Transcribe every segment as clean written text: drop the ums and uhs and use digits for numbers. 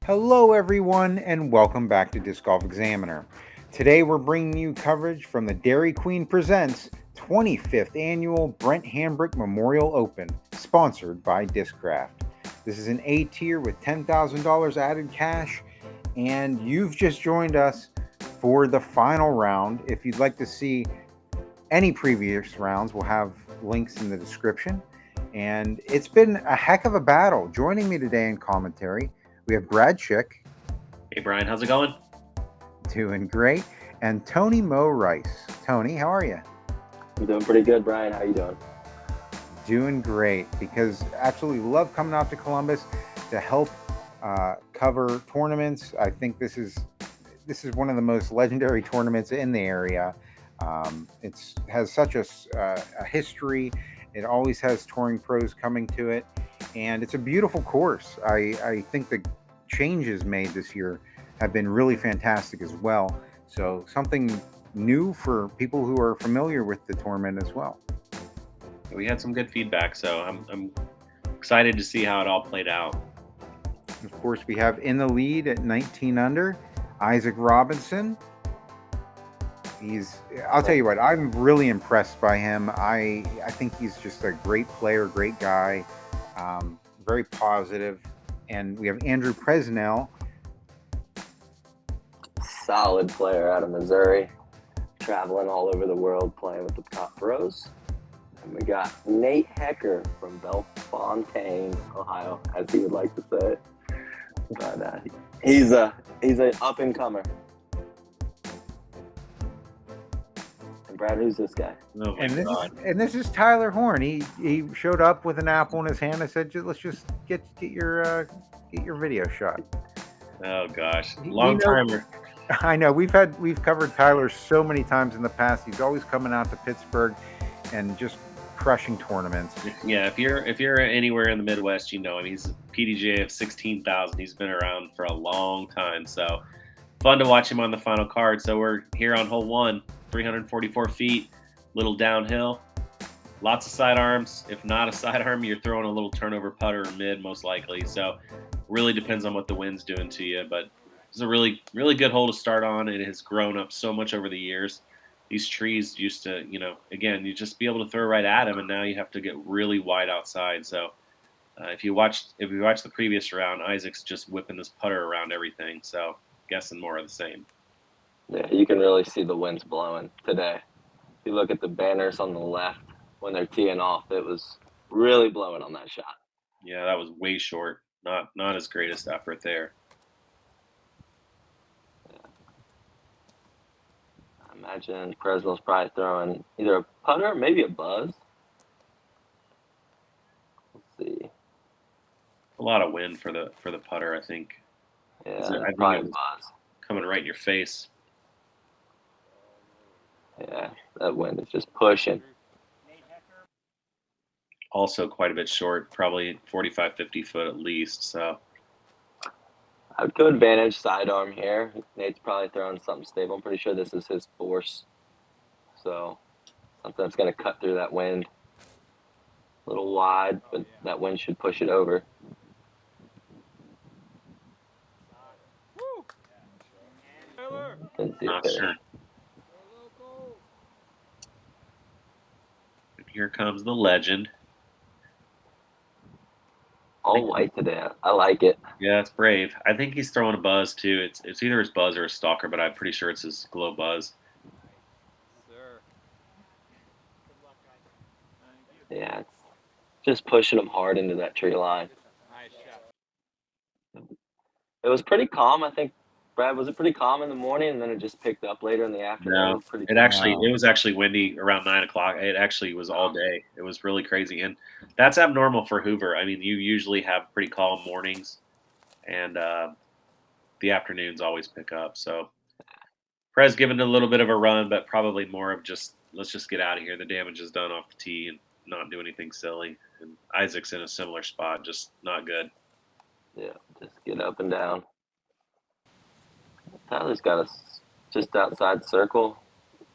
Hello everyone and welcome back to Disc Golf Examiner. Today we're bringing you coverage from the Dairy Queen Presents 25th Annual Brent Hambrick Memorial Open, sponsored by Discraft. This is an A tier with $10,000 added cash, and you've just joined us for the final round. If you'd like to see any previous rounds, we'll have links in the description. And it's been a heck of a battle. Joining me today in commentary, we have Brad Schick. Hey, Brian, how's it going? Doing great. And Tony Mo Rice. Tony, how are you? I'm doing pretty good, Brian. How you doing? Doing great, because absolutely love coming out to Columbus to help cover tournaments. I think this is one of the most legendary tournaments in the area. It has such a history. It always has touring pros coming to it. And it's a beautiful course. I think the changes made this year have been really fantastic as well. So something new for people who are familiar with the tournament as well. We had some good feedback, so I'm excited to see how it all played out. Of course, we have in the lead at 19 under, Isaac Robinson. I'll tell you what, I'm really impressed by him. I think he's just a great player, great guy. Very positive. And we have Andrew Presnell. Solid player out of Missouri, traveling all over the world playing with the top pros. And we got Nate Hecker from Bellefontaine, Ohio, as he would like to say it. But he's an up and comer. And Brad, who's this guy? Oh my God. This is Tyler Horne. He showed up with an apple in his hand. I said, let's just get your video shot. Oh gosh, long timer. I know we've covered Tyler so many times in the past. He's always coming out to Pittsburgh and just crushing tournaments. Yeah, if you're anywhere in the Midwest, you know him. He's a PDGA of 16,000. He's been around for a long time. So fun to watch him on the final card. So we're here on hole 1, 344 feet, little downhill, lots of sidearms. If not a sidearm, you're throwing a little turnover putter or mid most likely. So really depends on what the wind's doing to you. But it's a really, really good hole to start on. It has grown up so much over the years. These trees used to, again, you just be able to throw right at them, and now you have to get really wide outside. So if you watch the previous round, Isaac's just whipping this putter around everything. So guessing more of the same. Yeah, you can really see the winds blowing today. If you look at the banners on the left when they're teeing off, it was really blowing on that shot. Yeah, that was way short. Not his greatest effort there. I imagine Presnell's probably throwing either a putter or maybe a buzz. Let's see. A lot of wind for the putter, I think. Yeah, I think probably it was buzz. coming right in your face. Yeah, that wind is just pushing. Also quite a bit short, probably 45, 50 foot at least. So I would go advantage sidearm here. Nate's probably throwing something stable. I'm pretty sure this is his force. So something that's going to cut through that wind. A little wide, but that wind should push it over. Didn't see not it sure. And here comes the legend. All white today. I like it. Yeah, it's brave. I think he's throwing a buzz too. It's either his buzz or his stalker, but I'm pretty sure it's his glow buzz. Yeah, it's just pushing him hard into that tree line. It was pretty calm. I think, Brad, was it pretty calm in the morning, and then it just picked up later in the afternoon? No, it was actually windy around 9 o'clock. It actually was all day. It was really crazy, and that's abnormal for Hoover. I mean, you usually have pretty calm mornings, and the afternoons always pick up. So, Prez given it a little bit of a run, but probably more of just let's just get out of here. The damage is done off the tee and not do anything silly. And Isaac's in a similar spot, just not good. Yeah, just get up and down. Tyler's got us just outside circle.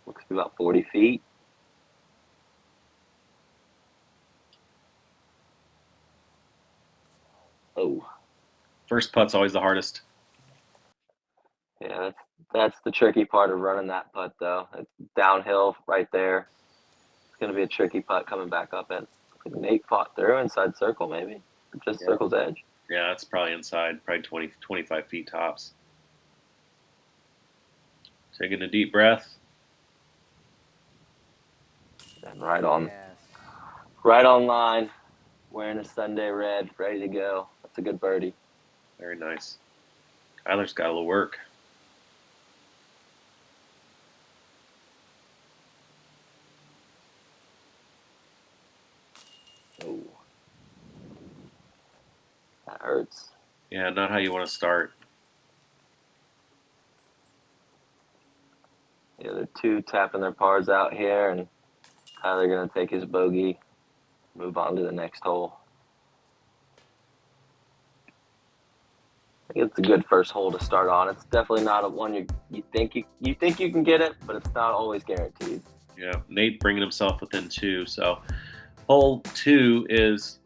Looks to be about 40 feet. Oh, First putt's always the hardest. yeah, that's the tricky part of running that putt, though. It's downhill right there. It's going to be a tricky putt coming back up it. I think Nate fought through inside circle, maybe, or just circle's edge. Yeah, that's probably inside, probably 20, 25 feet tops. Taking a deep breath. And right on line, wearing a Sunday red, ready to go. That's a good birdie. Very nice. Kyler's got a little work. Oh, that hurts. Yeah, not how you want to start. The other two tapping their pars out here, and Tyler going to take his bogey, move on to the next hole. I think it's a good first hole to start on. It's definitely not a one you think you can get it, but it's not always guaranteed. Yeah, Nate bringing himself within 2. So hole 2 is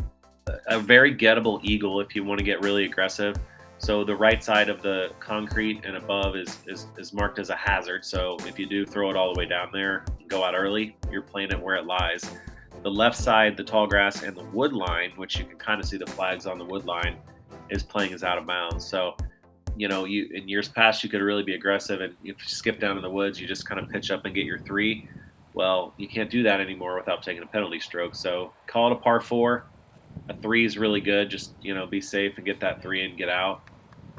a very gettable eagle if you want to get really aggressive. So the right side of the concrete and above is marked as a hazard. So if you do throw it all the way down there and go out early, you're playing it where it lies. The left side, the tall grass and the wood line, which you can kind of see the flags on the wood line, is playing as out of bounds. So, you in years past, you could really be aggressive, and if you skip down in the woods, you just kind of pitch up and get your 3. Well, you can't do that anymore without taking a penalty stroke. So call it a par 4. A 3 is really good. Just, be safe and get that 3 and get out.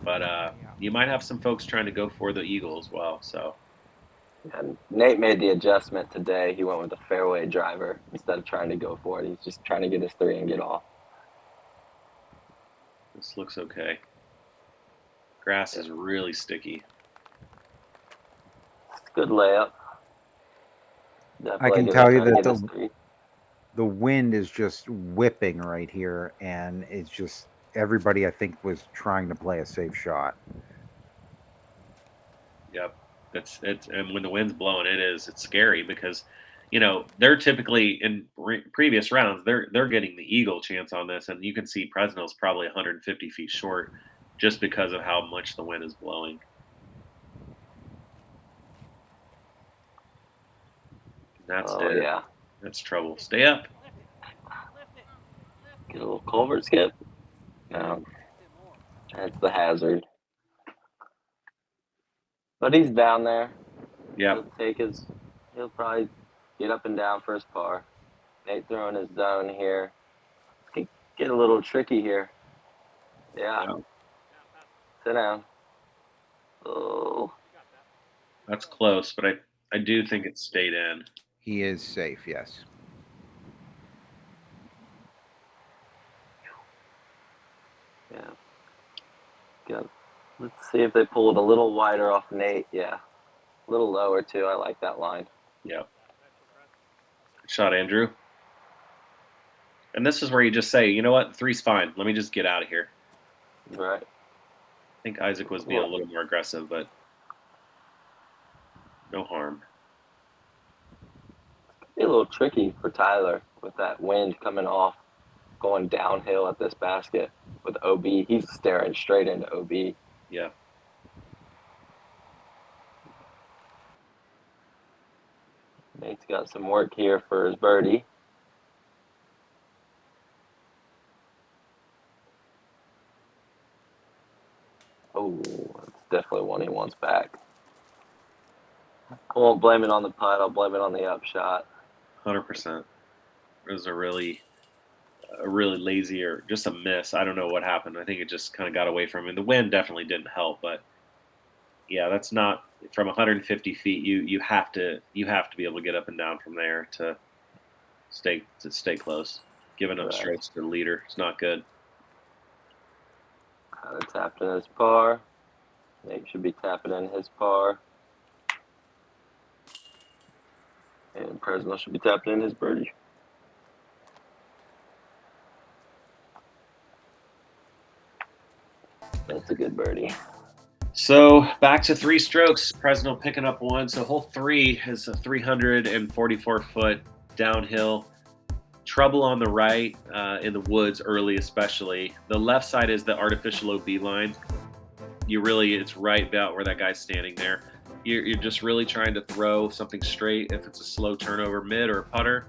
But you might have some folks trying to go for the eagle as well. So. And Nate made the adjustment today. He went with a fairway driver instead of trying to go for it. He's just trying to get his 3 and get off. This looks okay. Grass is really sticky. It's a good layup. I can tell you that the wind is just whipping right here, and it's just everybody, I think, was trying to play a safe shot. Yep. And when the wind's blowing, it's scary because, they're typically in previous rounds, they're getting the eagle chance on this, and you can see Presnell's probably 150 feet short just because of how much the wind is blowing. That's it. Yeah. That's trouble. Stay up. Get a little culvert skip. No. That's the hazard. But he's down there. Yeah. He'll probably get up and down for his par. Nate throwing his zone here. Get a little tricky here. Yeah. Sit down. Oh. That's close, but I do think it stayed in. He is safe, yes. Yeah. Let's see if they pull it a little wider off Nate. Yeah. A little lower, too. I like that line. Yep. Good shot, Andrew. And this is where you just say, you know what? 3's fine. Let me just get out of here. Right. I think Isaac was being a little more aggressive, but no harm. It's a little tricky for Tyler with that wind coming off, going downhill at this basket with OB. He's staring straight into OB. Yeah. Nate's got some work here for his birdie. Oh, that's definitely one he wants back. I won't blame it on the putt. I'll blame it on the upshot. 100%. It was a really lazy or just a miss. I don't know what happened. I think it just kind of got away from him. The wind definitely didn't help, but yeah, that's not from 150 feet. You have to be able to get up and down from there to stay close. Giving up strokes to the leader, it's not good. Tyler tapped in his par. Nate should be tapping in his par. And Presnell should be tapping in his birdie. That's a good birdie. So back to 3 strokes. Presnell picking up 1. So hole 3 is a 344-foot downhill. trouble on the right in the woods early, especially. The left side is the artificial OB line. It's right about where that guy's standing there. You're just really trying to throw something straight if it's a slow turnover mid or a putter.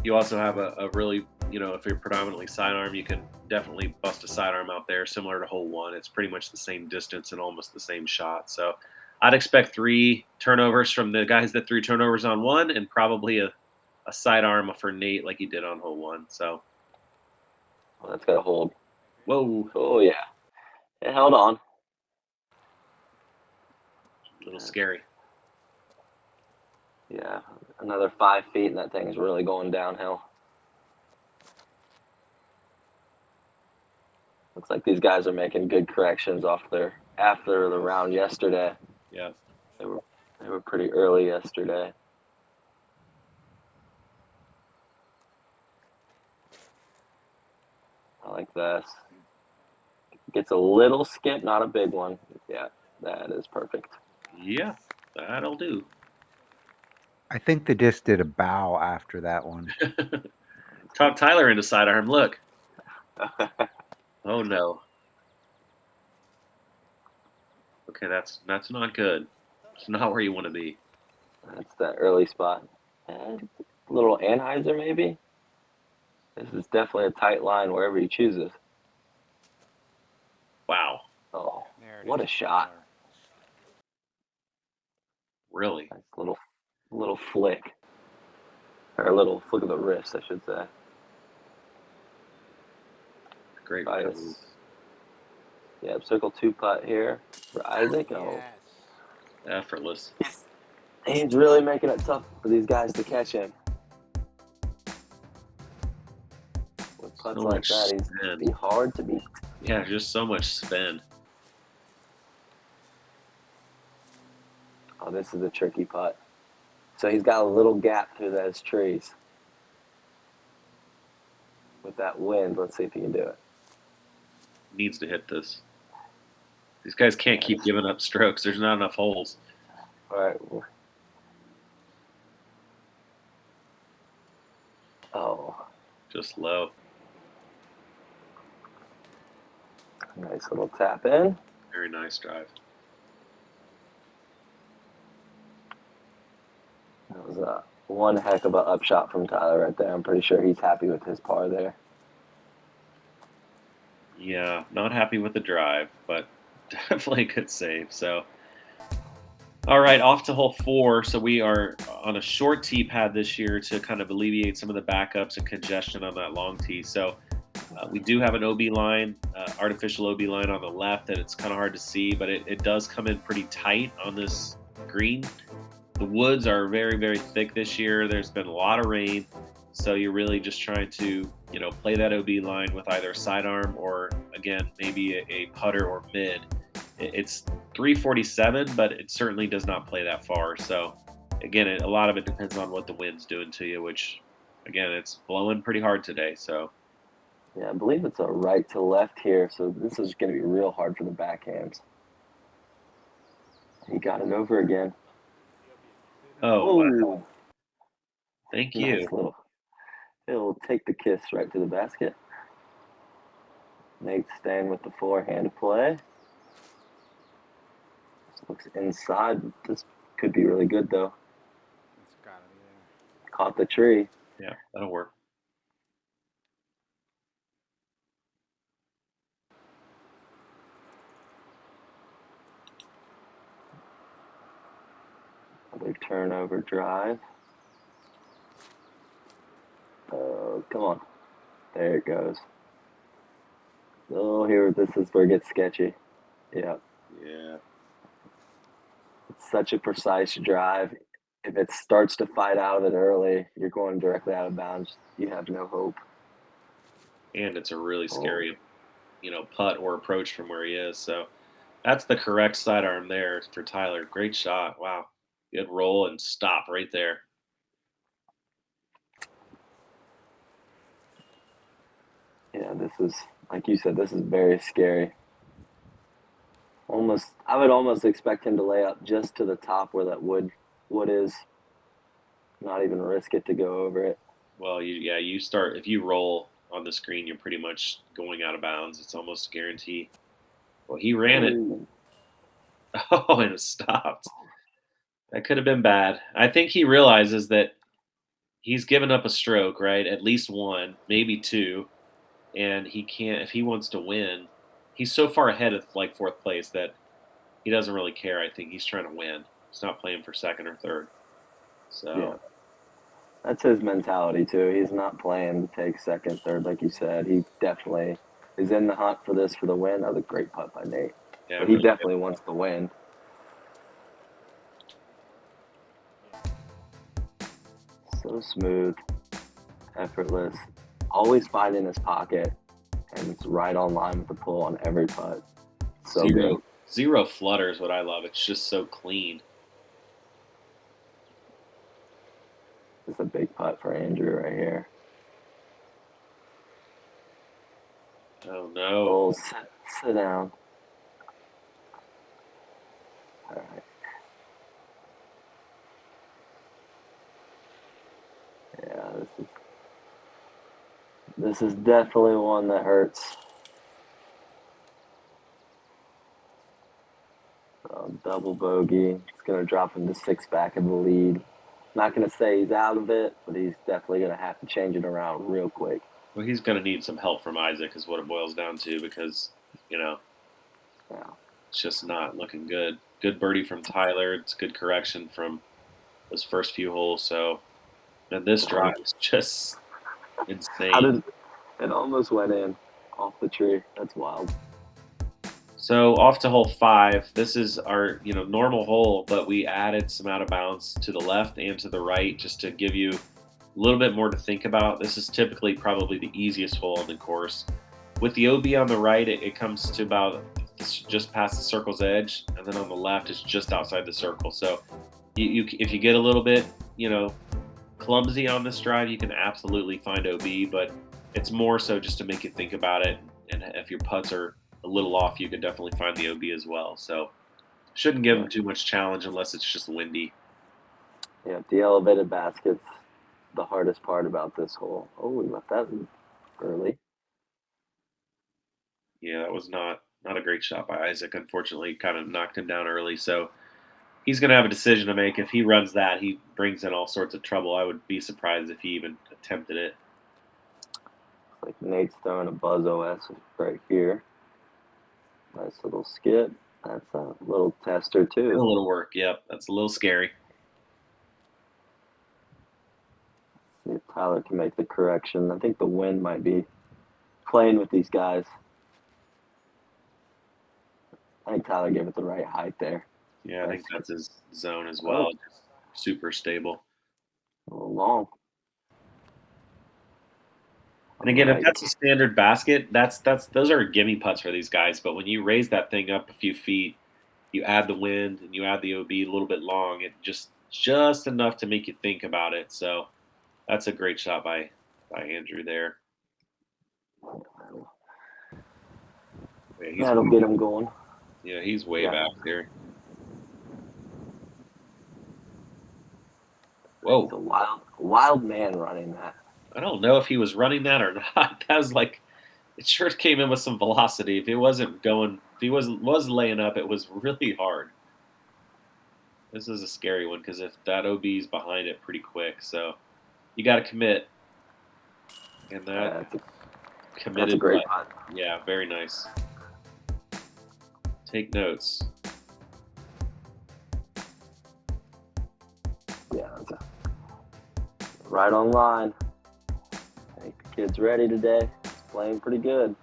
You also have a really, if you're predominantly sidearm, you can definitely bust a sidearm out there, similar to hole 1. It's pretty much the same distance and almost the same shot. So I'd expect 3 turnovers from the guys that threw turnovers on 1, and probably a sidearm for Nate like he did on hole 1. So that's got to hold. Whoa. Oh, yeah. It held on. A little scary. Yeah, another 5 feet, and that thing is really going downhill. Looks like these guys are making good corrections after the round yesterday. Yeah, they were pretty early yesterday. I like this. Gets a little skip, not a big one. Yeah, that is perfect. Yeah, that'll do. I think the disc did a bow after that one. Talk Tyler into sidearm. Look. Oh no. Okay, that's not good. It's not where you want to be. That's that early spot. And a little Anheuser maybe. This is definitely a tight line wherever he chooses. Wow. Oh, what a shot. Really? Nice little flick. Or a little flick of the wrist, I should say. Great. Yeah, circle 2 putt here for Isaac. Oh, effortless. He's really making it tough for these guys to catch him. With putts So like that, he's going to be hard to beat. Yeah, just so much spin. Oh, this is a tricky putt. So he's got a little gap through those trees. With that wind, let's see if he can do it. Needs to hit this. These guys can't keep giving up strokes. There's not enough holes. All right. Oh. Just low. Nice little tap in. Very nice drive. That was one heck of a upshot from Tyler right there. I'm pretty sure he's happy with his par there. Yeah, not happy with the drive, but definitely a good save. So, all right, off to hole 4. So we are on a short tee pad this year to kind of alleviate some of the backups and congestion on that long tee. So we do have an OB line, artificial OB line on the left that it's kind of hard to see, but it does come in pretty tight on this green. The woods are very, very thick this year. There's been a lot of rain. So you're really just trying to, play that OB line with either a sidearm or, again, maybe a putter or mid. It's 347, but it certainly does not play that far. So, again, a lot of it depends on what the wind's doing to you, which, again, it's blowing pretty hard today. So, yeah, I believe it's a right to left here. So this is going to be real hard for the backhands. He got it over again. Oh, wow. Thank you. Nice he'll take the kiss right to the basket. Nate staying with the forehand play. This looks inside. This could be really good, though. It's gotta be there. Caught the tree. Yeah, that'll work. Another turnover drive. Oh, come on. There it goes. Oh, this is where it gets sketchy. Yeah. Yeah. It's such a precise drive. If it starts to fight out of it early, you're going directly out of bounds. You have no hope. And it's a really scary, putt or approach from where he is. So that's the correct sidearm there for Tyler. Great shot. Wow. Good roll and stop right there. Yeah, this is, like you said, this is very scary. I would almost expect him to lay up just to the top where that wood is. Not even risk it to go over it. Well, you start if you roll on the screen, you're pretty much going out of bounds. It's almost a guarantee. Well, he ran it. Ooh. Oh, and it stopped. That could have been bad. I think he realizes that he's given up a stroke, right? At least one, maybe two, and he can't. If he wants to win, he's so far ahead of like fourth place that he doesn't really care. I think he's trying to win. He's not playing for second or third. So. Yeah. That's his mentality too. He's not playing to take second, third, like you said. He definitely is in the hunt for this for the win. That was a great putt by Nate. Yeah, but he really definitely wants the win. So smooth, effortless, always finding his pocket, and it's right on line with the pull on every putt. So good. Zero flutter is what I love. It's just so clean. It's a big putt for Andrew right here. Oh no! Oh, sit down. All right. Yeah, this is definitely one that hurts. Double bogey. It's gonna drop him to 6 back in the lead. Not gonna say he's out of it, but he's definitely gonna have to change it around real quick. Well, he's going to need some help from Isaac, is what it boils down to, because Yeah. it's just not looking good. Good birdie from Tyler. It's good correction from those first few holes. So, and this drive is just insane. It almost went in off the tree. That's wild. So off to hole 5. This is our normal hole, but we added some out of bounds to the left and to the right just to give you a little bit more to think about. This is typically probably the easiest hole on the course. With the OB on the right, it comes to about just past the circle's edge, and then on the left is just outside the circle. So if you get a little bit clumsy on this drive, you can absolutely find OB, but it's more so just to make you think about it. And if your putts are a little off, you can definitely find the OB as well. So shouldn't give them too much challenge unless it's just windy. Yeah, the elevated basket's the hardest part about this hole. Oh, we left that early. Yeah, that was not a great shot by Isaac. Unfortunately, kind of knocked him down early. So he's going to have a decision to make. If he runs that, he brings in all sorts of trouble. I would be surprised if he even attempted it. Like Nate's throwing a Buzz OS right here. Nice little skip. That's a little tester too. A little work, yep. That's a little scary. See if Tyler can make the correction. I think the wind might be playing with these guys. I think Tyler gave it the right height there. Yeah, I think that's his zone as well. Just super stable. A little long. And again, if that's a standard basket, those are gimme putts for these guys. But when you raise that thing up a few feet, you add the wind and you add the OB a little bit long, it just enough to make you think about it. So that's a great shot by Andrew there. Yeah, that'll get him going. Yeah, he's way back there. Whoa. He's a wild man running that. I don't know if he was running that or not. That was like, it sure came in with some velocity. If it wasn't going, if he was laying up, it was really hard. This is a scary one because if that OB is behind it pretty quick, so you got to commit. And that committed. That's a great putt. Yeah, very nice. Take notes. Yeah, right on line. I think the kid's ready today. He's playing pretty good.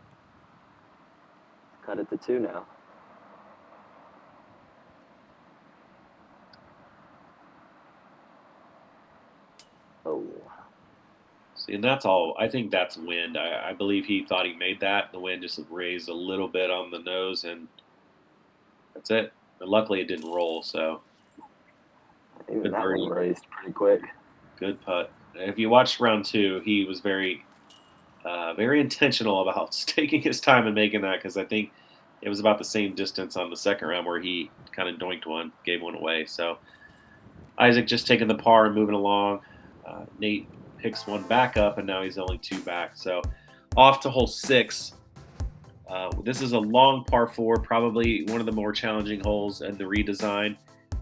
Cut it to 2 now. Oh. See, and that's all. I think that's wind. I believe he thought he made that. The wind just raised a little bit on the nose, and that's it. And luckily, it didn't roll, so. Even that one raised pretty quick. Good putt. If you watched round 2, he was very intentional about taking his time and making that because I think it was about the same distance on the second round where he kind of doinked one, gave one away. So Isaac just taking the par and moving along. Nate picks one back up, and now he's only 2 back. So off to hole 6. This is a long par 4, probably one of the more challenging holes in the redesign.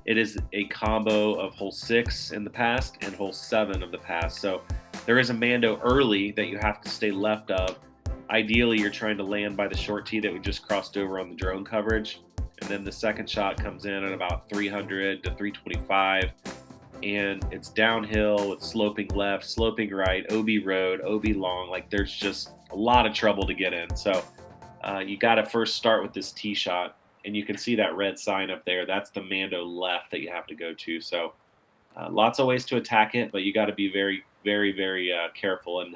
It is a combo of hole 6 in the past and hole 7 of the past. So there is a Mando early that you have to stay left of. Ideally, you're trying to land by the short tee that we just crossed over on the drone coverage. And then the second shot comes in at about 300 to 325. And it's downhill with sloping left, sloping right, OB road, OB long. Like, there's just a lot of trouble to get in. So you got to first start with this tee shot. And you can see that red sign up there. That's the Mando left that you have to go to. So lots of ways to attack it, but you got to be very, very, very careful and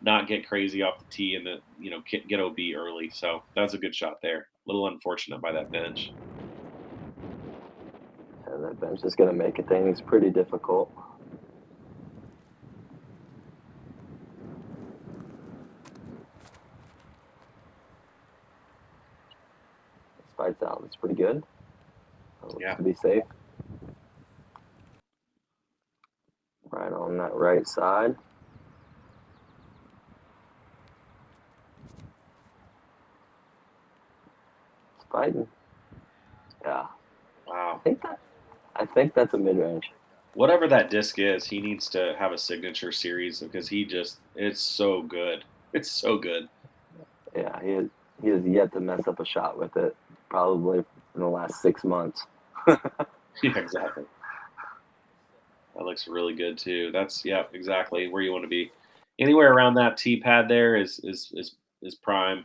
not get crazy off the tee and get OB early. So that was a good shot there. A little unfortunate by that bench. Yeah, that bench is going to make things pretty difficult. Fights out. That's pretty good. Yeah. To be safe. Right on that right side. It's fighting. Yeah. Wow. I think that's a mid-range. Whatever that disc is, he needs to have a signature series because it's so good. It's so good. Yeah, he has yet to mess up a shot with it, probably in the last 6 months. Yeah, exactly. That looks really good too. That's exactly where you want to be. Anywhere around that tee pad there is prime.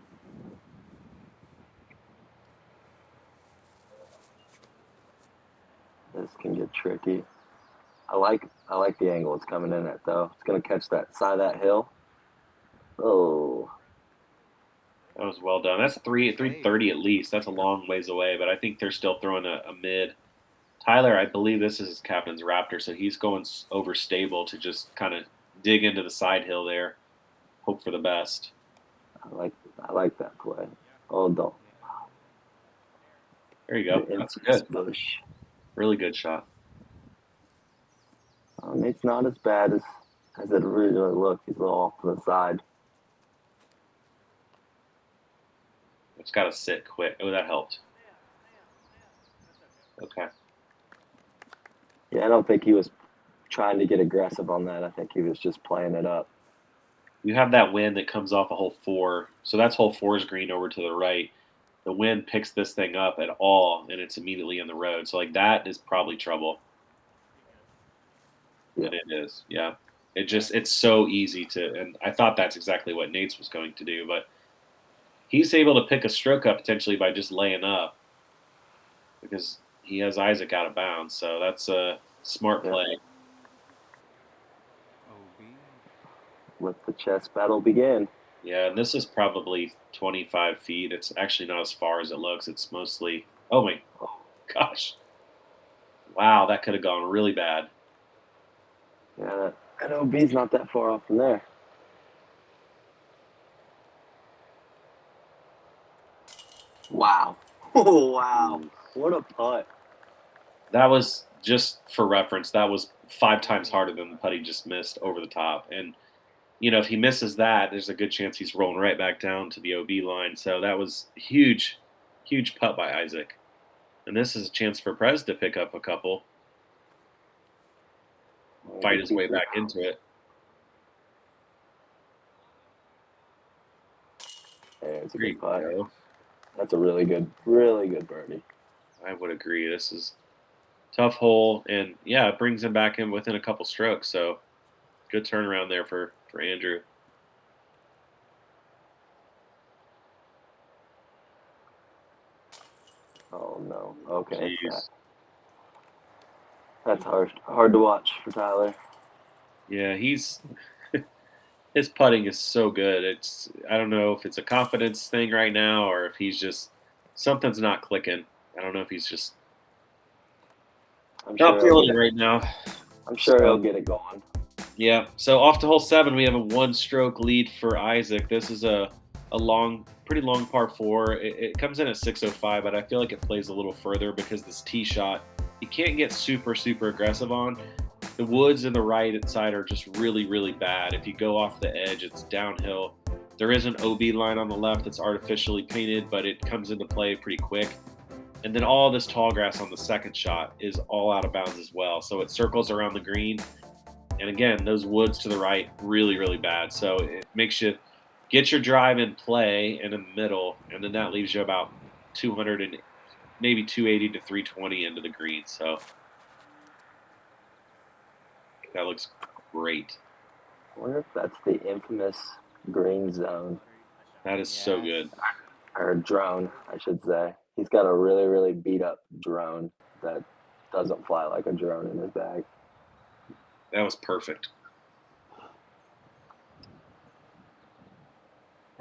This can get tricky. I like the angle it's coming in at though. It's gonna catch that side of that hill. Oh. That was well done. That's 330 at least. That's a long ways away, but I think they're still throwing a mid. Tyler, I believe this is his captain's Raptor, so he's going overstable to just kind of dig into the side hill there. Hope for the best. I like that play. Oh, don't. There you go. That's good. Bush. Really good shot. It's not as bad as it originally looked. He's a little off to the side. It's got to sit quick. Oh, that helped. Okay. Yeah, I don't think he was trying to get aggressive on that. I think he was just playing it up. You have that wind that comes off of hole 4. So that's hole 4's green over to the right. The wind picks this thing up at all, and it's immediately in the road. So, like, that is probably trouble. Yeah. And it is, yeah. It's so easy to – and I thought that's exactly what Nate's was going to do, but he's able to pick a stroke up potentially by just laying up because he has Isaac out of bounds. So that's a smart play. Let the chess battle begin. Yeah, and this is probably 25 feet. It's actually not as far as it looks. It's mostly – oh, my gosh. Wow, that could have gone really bad. Yeah, that OB's not that far off from there. Wow. Oh, wow. What a putt. That was, just for reference, that was 5 times harder than the putt he just missed over the top. And, if he misses that, there's a good chance he's rolling right back down to the OB line. So that was huge, huge putt by Isaac. And this is a chance for Prez to pick up a couple. Fight his way back into it. Hey, it's a good putt. That's a really good birdie. I would agree. This is a tough hole, and yeah, it brings him back in within a couple strokes. So good turnaround there for Andrew. Oh no. Okay. Jeez. That's hard to watch for Tyler. Yeah, his putting is so good. I don't know if it's a confidence thing right now or if he's just something's not clicking. I don't know if he's just not feeling it right now. I'm sure he'll get it going. Yeah. So off to hole 7, we have a 1-stroke lead for Isaac. This is a pretty long par 4. It comes in at 605, but I feel like it plays a little further because this tee shot you can't get super aggressive on. The woods and the right side are just really, really bad. If you go off the edge, it's downhill. There is an OB line on the left that's artificially painted, but it comes into play pretty quick. And then all this tall grass on the second shot is all out of bounds as well. So it circles around the green. And again, those woods to the right, really, really bad. So it makes you get your drive in play and in the middle, and then that leaves you about 200 and maybe 280 to 320 into the green. So that looks great. I wonder if that's the infamous green zone. That is so good. Or drone, I should say. He's got a really, really beat up drone that doesn't fly like a drone in his bag. That was perfect.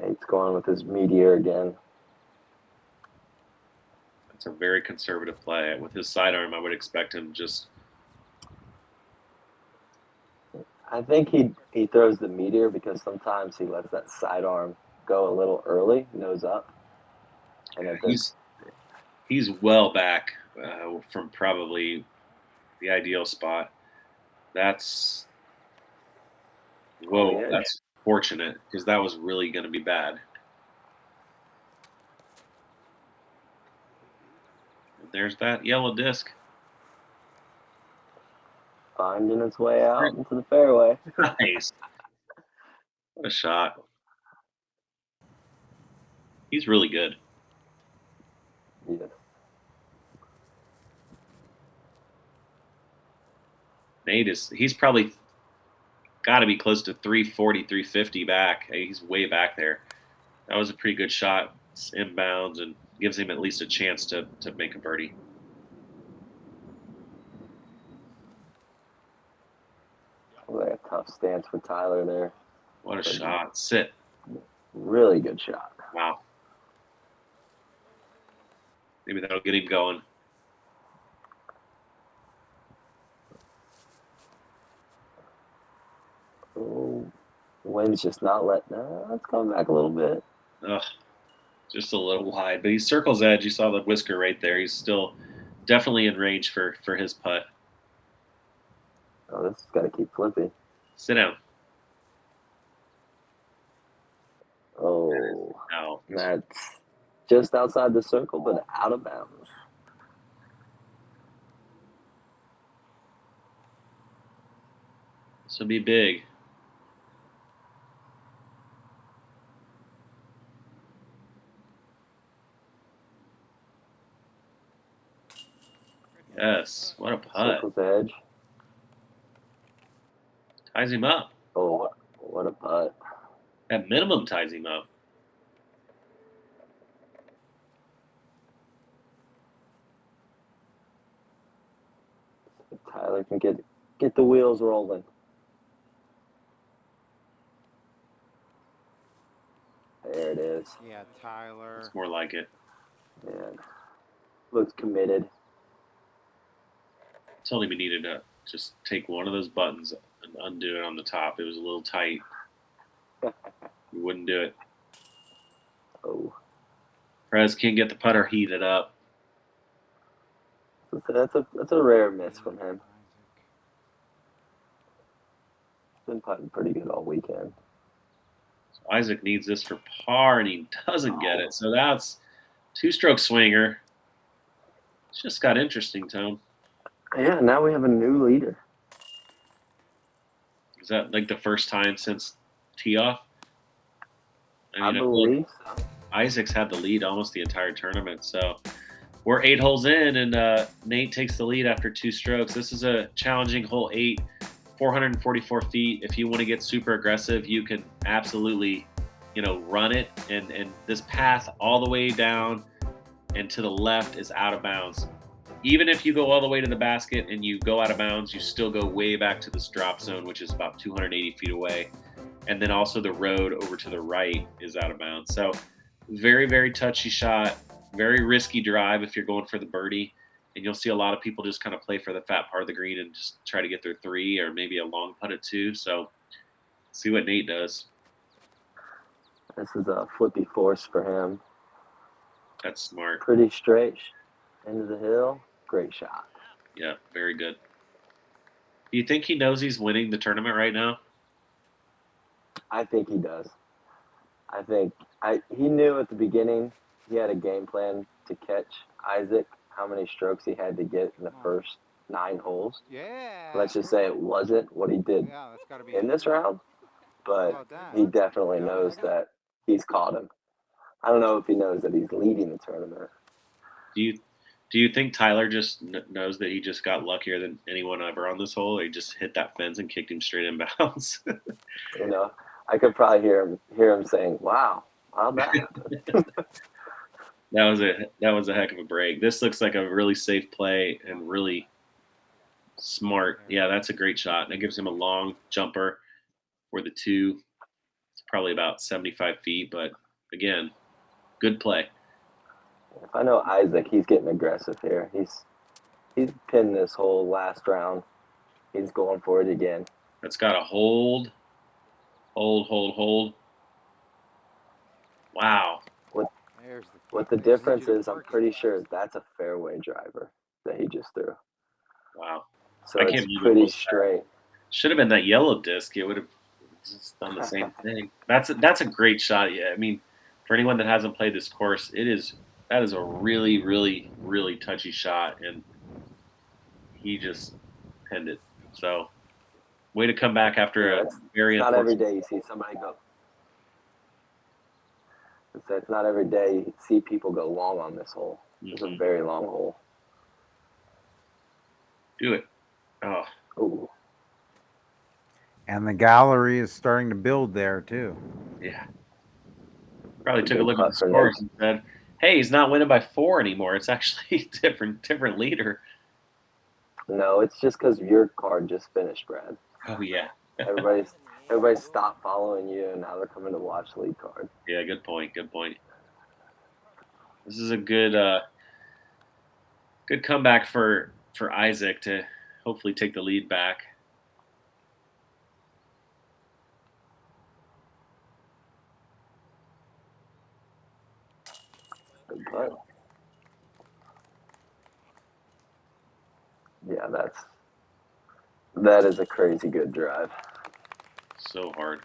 Nate's going with his meteor again. That's a very conservative play. With his sidearm, I would expect him just. I think he throws the meteor because sometimes he lets that sidearm go a little early, nose up. And he's well back from probably the ideal spot. That's that's fortunate because that was really going to be bad. And there's that yellow disc. Finding its way out into the fairway. Nice. What a shot. He's really good. Yeah. Nate he's probably got to be close to 340, 350 back. He's way back there. That was a pretty good shot. It's inbounds and gives him at least a chance to make a birdie. Like a tough stance for Tyler there. What a shot. Sit. Really good shot. Wow. Maybe that'll get him going. Oh, wind's just not letting. It's coming back a little bit. Ugh, just a little wide. But he circles edge. You saw the whisker right there. He's still definitely in range for his putt. Oh, this has got to keep flipping. Sit down. Oh, Out. That's just outside the circle, but out of bounds. This will be big. Yes, what a putt. Circle's edge. Ties him up. Oh, what a putt. At minimum, ties him up. Tyler can get the wheels rolling. There it is. Yeah, Tyler. It's more like it. Man, looks committed. Told him he needed to just take one of those buttons and undo it on the top. It was a little tight. He wouldn't do it. Oh, Prez can't get the putter heated up. that's a rare miss from him. Been putting pretty good all weekend. So Isaac needs this for par, and he doesn't get it. So that's two-stroke swinger. It's just got interesting, Tone. Yeah, now we have a new leader. Is that like the first time since tee-off? I believe so. Isaac's had the lead almost the entire tournament. So we're 8 holes in, and Nate takes the lead after 2 strokes. This is a challenging hole 8, 444 feet. If you want to get super aggressive, you can absolutely, run it. And this path all the way down and to the left is out of bounds. Even if you go all the way to the basket and you go out of bounds, you still go way back to this drop zone, which is about 280 feet away. And then also the road over to the right is out of bounds. So very, very touchy shot, very risky drive if you're going for the birdie. And you'll see a lot of people just kind of play for the fat part of the green and just try to get their 3 or maybe a long putt at 2. So see what Nate does. This is a flippy force for him. That's smart. Pretty straight into the hill. Great shot. Yeah, very good. Do you think he knows he's winning the tournament right now? I think he does. I think he knew at the beginning he had a game plan to catch Isaac, how many strokes he had to get in the first 9 holes. Yeah. Let's just say it wasn't what he did in this round, but he definitely knows that he's caught him. I don't know if he knows that he's leading the tournament. Do you think Tyler just knows that he just got luckier than anyone ever on this hole? He just hit that fence and kicked him straight in bounds. You know, I could probably hear him saying, "Wow, how'd that happen?" That was a heck of a break. This looks like a really safe play and really smart. Yeah, that's a great shot. And it gives him a long jumper for the 2. It's probably about 75 feet, but again, good play. If I know Isaac, he's getting aggressive here. He's pinned this whole last round. He's going for it again. That's got to hold. Wow. What the difference is, I'm pretty sure that's a fairway driver that he just threw. Wow. So it's pretty straight. Should have been that yellow disc. It would have just done the same thing. That's a great shot. Yeah, I mean, for anyone that hasn't played this course, that is a really, really, really touchy shot, and he just pinned it. So, way to come back after a very. It's not every day you see somebody go. It's not every day you see people go long on this hole. It's a very long hole. Do it. Oh. Ooh. And the gallery is starting to build there too. Yeah. Probably took a look at the scores and said, "Hey, he's not winning by 4 anymore. It's actually a different leader." No, it's just because your card just finished, Brad. Oh yeah. Everybody stopped following you, and now they're coming to watch the lead card. Yeah, good point. This is a good comeback for Isaac to hopefully take the lead back. Good putt. Yeah, that is a crazy good drive. So hard.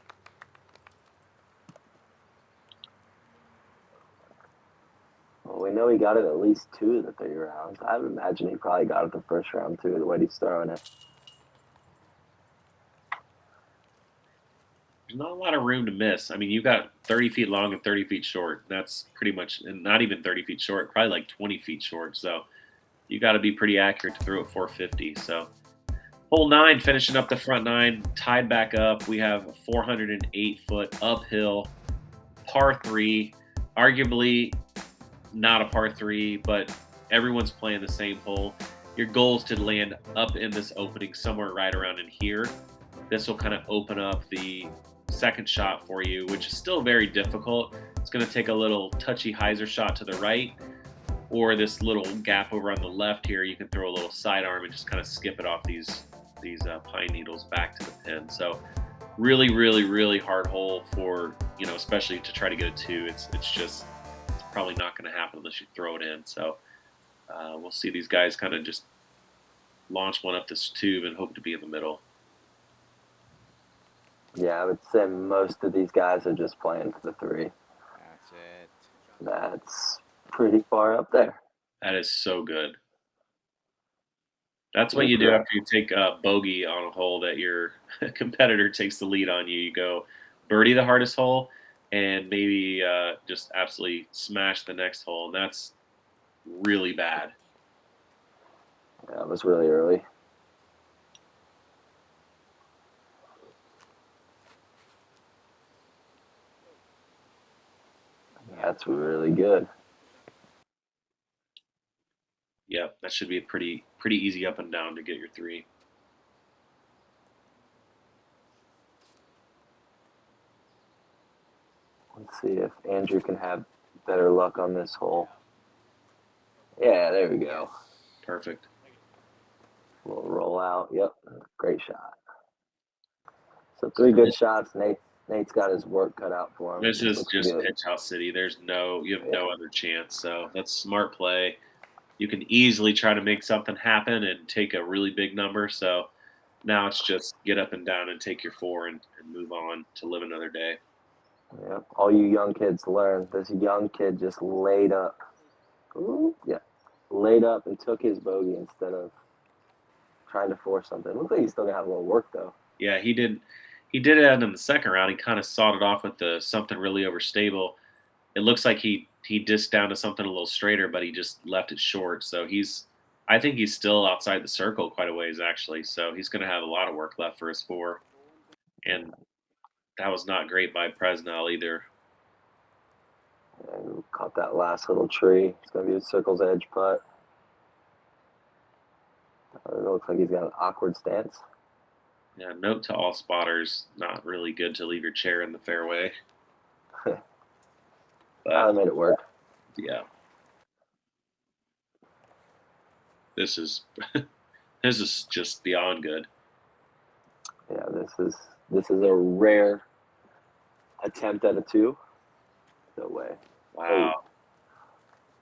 Well, we know he got it at least 2 of the 3 rounds. I would imagine he probably got it the first round too, the way he's throwing it. There's not a lot of room to miss. I mean, you got 30 feet long and 30 feet short. That's pretty much, and not even 30 feet short, probably like 20 feet short. So you got to be pretty accurate to throw at 450. So hole 9, finishing up the front 9, tied back up. We have a 408-foot uphill par 3, arguably not a par 3, but everyone's playing the same hole. Your goal is to land up in this opening somewhere right around in here. This will kind of open up the second shot for you, which is still very difficult. It's going to take a little touchy hyzer shot to the right, or this little gap over on the left here. You can throw a little sidearm and just kind of skip it off these pine needles back to the pin. So really, really, really hard hole for, especially to try to get a 2. It's probably not going to happen unless you throw it in. So we'll see these guys kind of just launch one up this tube and hope to be in the middle. Yeah, I would say most of these guys are just playing for the 3. That's it. That's pretty far up there. That is so good. That's what you do after you take a bogey on a hole that your competitor takes the lead on you. You go birdie the hardest hole and maybe just absolutely smash the next hole. And that's really bad. Yeah, it was really early. That's really good. Yep, that should be a pretty easy up and down to get your 3. Let's see if Andrew can have better luck on this hole. Yeah, there we go. Perfect. We'll roll out. Yep, great shot. So 3 good shots. Nate's got his work cut out for him. This is just pitch house city. You have no other chance. So that's smart play. You can easily try to make something happen and take a really big number. So Now it's just get up and down and take your 4 and move on to live another day. Yeah, all you young kids learn. This young kid just laid up. Ooh, yeah, laid up and took his bogey instead of trying to force something. It looks like he's still gonna have a little work though. Yeah, he did. He did it in the second round. He kind of sawed it off with something really overstable. It looks like he disced down to something a little straighter, but he just left it short. So I think he's still outside the circle quite a ways actually. So he's going to have a lot of work left for his 4. And that was not great by Presnell either. And caught that last little tree. It's gonna be a circle's edge putt. It looks like he's got an awkward stance. Yeah, note to all spotters, not really good to leave your chair in the fairway. I made it work. Yeah. This is this is just beyond good. Yeah, this is a rare attempt at a 2. No way. Wow.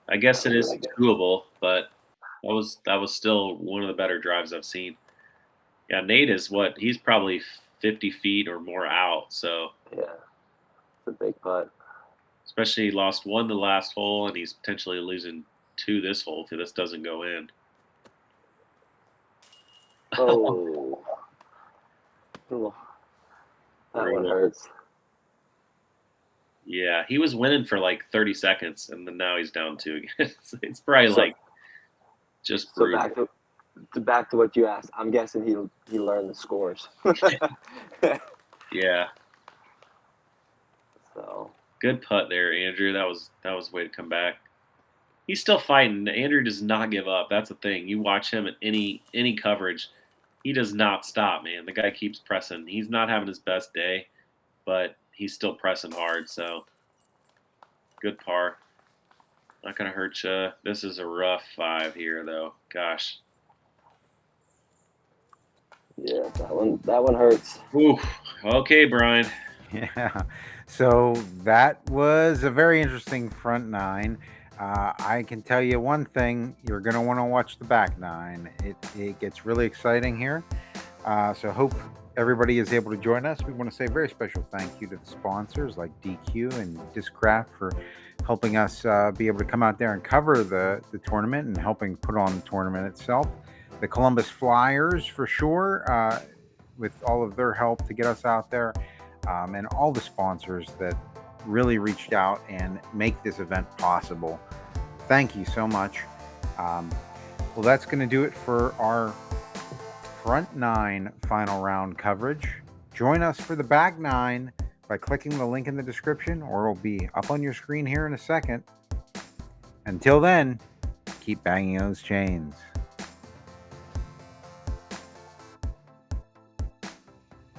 I guess it is doable, but that was still one of the better drives I've seen. Yeah, Nate is he's probably 50 feet or more out. So yeah, it's a big putt. Especially he lost 1 the last hole, and he's potentially losing 2 this hole if this doesn't go in. Oh, that one hurts. Yeah, he was winning for like 30 seconds, and then now he's down 2 again. It's probably just brutal. So back to what you asked. I'm guessing he learned the scores. Yeah. So good putt there, Andrew. That was a way to come back. He's still fighting. Andrew does not give up. That's the thing. You watch him at any coverage, he does not stop, man. The guy keeps pressing. He's not having his best day, but he's still pressing hard. So good par. Not gonna hurt you. This is a rough 5 here, though. Gosh. Yeah, that one hurts. Ooh. Okay, Brian. Yeah. So that was a very interesting front 9. I can tell you one thing: you're going to want to watch the back 9. It gets really exciting here. So hope everybody is able to join us. We want to say a very special thank you to the sponsors like DQ and Discraft for helping us be able to come out there and cover the tournament and helping put on the tournament itself. The Columbus Flyers, for sure, with all of their help to get us out there, and all the sponsors that really reached out and make this event possible. Thank you so much. Well, that's going to do it for our front 9 final round coverage. Join us for the back 9 by clicking the link in the description, or it'll be up on your screen here in a second. Until then, keep banging those chains.